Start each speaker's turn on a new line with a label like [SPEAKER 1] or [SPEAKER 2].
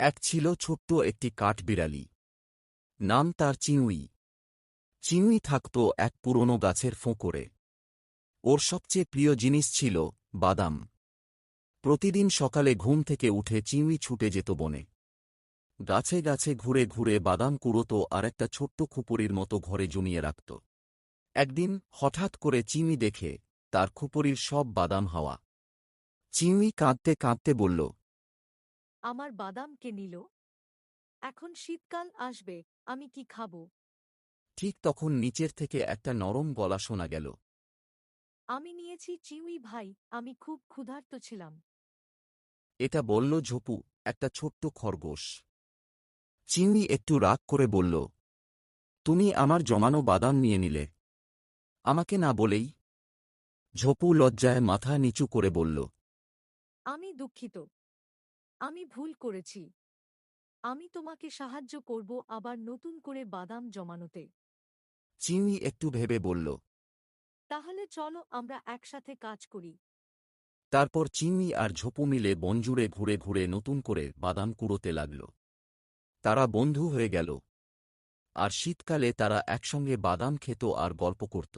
[SPEAKER 1] এক ছিল ছোট্ট একটি কাঠবিড়ালি। নাম তার চিংড়ি। চিংড়ি থাকত এক পুরনো গাছের ফোঁকরে। ওর সবচেয়ে প্রিয় জিনিস ছিল বাদাম। প্রতিদিন সকালে ঘুম থেকে উঠে চিংড়ি ছুটে যেত বনে। গাছে গাছে ঘুরে ঘুরে বাদাম কুড়োত আর একটা ছোট্ট খুপরির মতো ঘরে জমিয়ে রাখত। একদিন হঠাৎ করে চিংড়ি দেখে তার খুপরির সব বাদাম হাওয়া। চিংড়ি কাঁদতে কাঁদতে বলল,
[SPEAKER 2] আমার বাদাম কে নিল? এখন শীতকাল আসবে, আমি কি খাবো?
[SPEAKER 1] ঠিক তখন নিচের থেকে একটা নরম গলা শোনা গেল।
[SPEAKER 2] আমি নিয়েছি চিউই ভাই, আমি খুব ক্ষুধার্ত ছিলাম।
[SPEAKER 1] এটা বলল ঝপু, একটা ছোট্ট খরগোশ। চিংড়ি একটু রাগ করে বলল, তুমি আমার জমানো বাদাম নিয়ে নিলে, আমাকে না বলেই। ঝপু লজ্জায় মাথা নিচু করে বলল,
[SPEAKER 2] আমি দুঃখিত, আমি ভুল করেছি। আমি তোমাকে সাহায্য করব আবার নতুন করে বাদাম জমানোতে।
[SPEAKER 1] চিংড়ি একটু ভেবে বলল।
[SPEAKER 2] তাহলে চলো আমরা একসাথে কাজ করি।
[SPEAKER 1] তারপর চিংড়ি আর ঝপু মিলে বনজুড়ে ঘুরে ঘুরে নতুন করে বাদাম কুড়োতে লাগল। তারা বন্ধু হয়ে গেল, আর শীতকালে তারা একসঙ্গে বাদাম খেত আর গল্প করত।